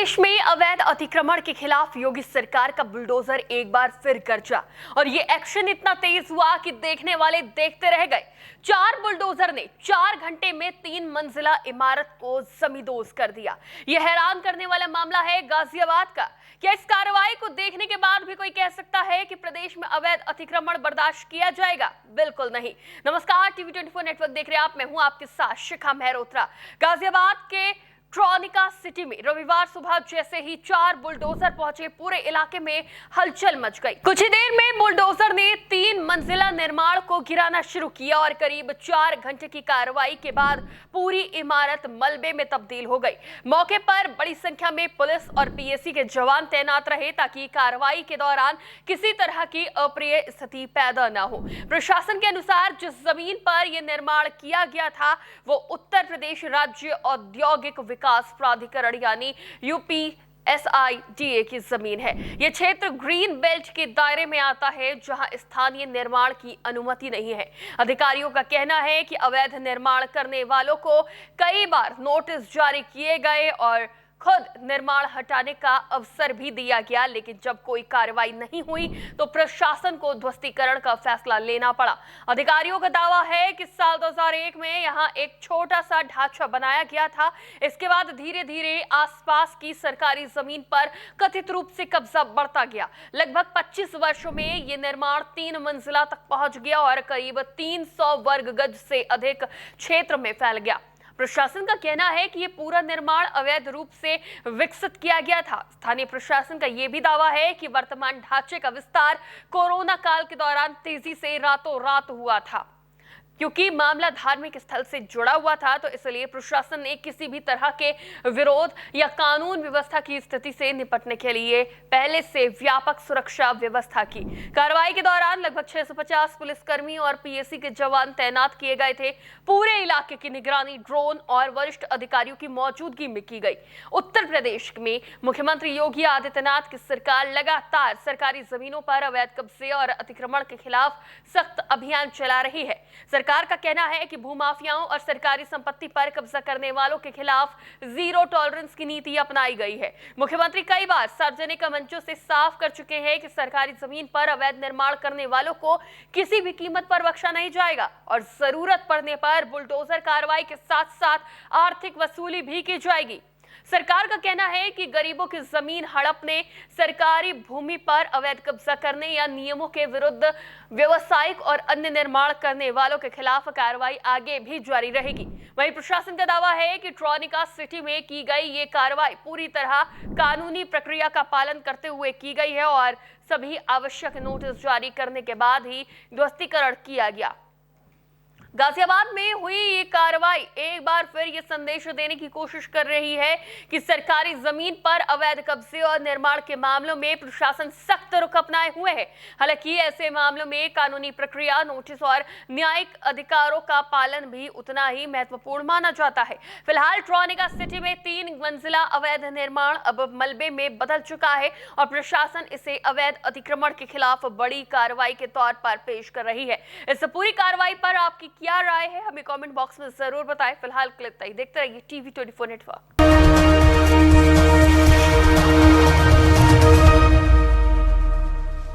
प्रदेश में अवैध अतिक्रमण के खिलाफ योगी सरकार का बुलडोजर एक बार फिर गरजा और ये एक्शन इतना तेज हुआ कि देखने वाले देखते रह गए। 4 बुलडोजर ने 4 घंटे में 3 मंजिला इमारत को जमींदोज कर दिया। यह हैरान करने वाला मामला है गाजियाबाद का। क्या इस कार्रवाई को देखने के बाद भी कोई कह सकता है कि प्रदेश में अवैध अतिक्रमण बर्दाश्त किया जाएगा? बिल्कुल नहीं। नमस्कार, टीवी 24 नेटवर्क देख रहे हैं आप। मैं हूं आपके साथ शिखा मेहरोत्रा। गाजियाबाद के ट्रॉनिका सिटी में रविवार सुबह जैसे ही 4 बुलडोजर पहुंचे, पूरे इलाके में हलचल मच गई। कुछ ही देर में बुलडोजर ने 3 मंजिला निर्माण को गिराना शुरू किया और करीब 4 घंटे की कार्रवाई के बाद पूरी इमारत मलबे में तब्दील हो गई। मौके पर बड़ी संख्या में पुलिस और पीएसी के जवान तैनात रहे ताकि कार्रवाई के दौरान किसी तरह की अप्रिय स्थिति पैदा न हो। प्रशासन के अनुसार जिस जमीन पर यह निर्माण किया गया था वो उत्तर प्रदेश राज्य औद्योगिक विकास प्राधिकरण यानी UPSIDA की जमीन है। यह क्षेत्र ग्रीन बेल्ट के दायरे में आता है जहां स्थानीय निर्माण की अनुमति नहीं है। अधिकारियों का कहना है कि अवैध निर्माण करने वालों को कई बार नोटिस जारी किए गए और खुद निर्माण हटाने का अवसर भी दिया गया, लेकिन जब कोई कार्रवाई नहीं हुई तो प्रशासन को ध्वस्तीकरण का फैसला लेना पड़ा। अधिकारियों का दावा है कि साल 2001 में यहां एक छोटा सा ढांचा बनाया गया था। इसके बाद धीरे धीरे आसपास की सरकारी जमीन पर कथित रूप से कब्जा बढ़ता गया। लगभग 25 वर्षों में ये निर्माण 3 मंजिला तक पहुंच गया और करीब 300 वर्ग गज से अधिक क्षेत्र में फैल गया। प्रशासन का कहना है कि यह पूरा निर्माण अवैध रूप से विकसित किया गया था। स्थानीय प्रशासन का यह भी दावा है कि वर्तमान ढांचे का विस्तार कोरोना काल के दौरान तेजी से रातों रात हुआ था। क्योंकि मामला धार्मिक स्थल से जुड़ा हुआ था तो इसलिए प्रशासन ने किसी भी तरह के विरोध या कानून व्यवस्था की स्थिति से निपटने के लिए पहले से व्यापक सुरक्षा व्यवस्था की। कार्रवाई के दौरान लगभग 650 पुलिसकर्मी और पीएसी के जवान तैनात किए गए थे। पूरे इलाके की निगरानी ड्रोन और वरिष्ठ अधिकारियों की मौजूदगी में की गई। उत्तर प्रदेश में मुख्यमंत्री योगी आदित्यनाथ की सरकार लगातार सरकारी जमीनों पर अवैध कब्जे और अतिक्रमण के खिलाफ सख्त अभियान चला रही है। सरकार का कहना है कि भूमाफियाओं और सरकारी संपत्ति पर कब्जा करने वालों के खिलाफ जीरो टॉलरेंस की नीति अपनाई गई है। मुख्यमंत्री कई बार सार्वजनिक मंचों से साफ कर चुके हैं कि सरकारी जमीन पर अवैध निर्माण करने वालों को किसी भी कीमत पर बख्शा नहीं जाएगा और जरूरत पड़ने पर बुलडोजर कार्रवाई के साथ साथ आर्थिक वसूली भी की जाएगी। सरकार का कहना है कि गरीबों की जमीन हड़पने, सरकारी भूमि पर अवैध कब्जा करने या नियमों के विरुद्ध व्यवसायिक और अन्य निर्माण करने वालों के खिलाफ कार्रवाई आगे भी जारी रहेगी। वहीं प्रशासन का दावा है कि ट्रॉनिका सिटी में की गई ये कार्रवाई पूरी तरह कानूनी प्रक्रिया का पालन करते हुए की गई है और सभी आवश्यक नोटिस जारी करने के बाद ही ध्वस्तीकरण किया गया। गाजियाबाद में हुई ये कार्रवाई एक बार फिर ये संदेश देने की कोशिश कर रही है कि सरकारी जमीन पर अवैध कब्जे और निर्माण के मामलों में प्रशासन सख्त रुख अपनाए हुए है। हालांकि ऐसे मामलों में कानूनी प्रक्रिया, नोटिस और न्यायिक अधिकारों का पालन भी उतना ही महत्वपूर्ण माना जाता है। फिलहाल ट्रॉनिका सिटी में 3 मंजिला अवैध निर्माण अब मलबे में बदल चुका है और प्रशासन इसे अवैध अतिक्रमण के खिलाफ बड़ी कार्रवाई के तौर पर पेश कर रही है। इस पूरी कार्रवाई पर आपकी क्या राय है, हमें कमेंट बॉक्स में जरूर बताएं। फिलहाल क्लिप तक देखते रहिए टीवी 24 नेटवर्क।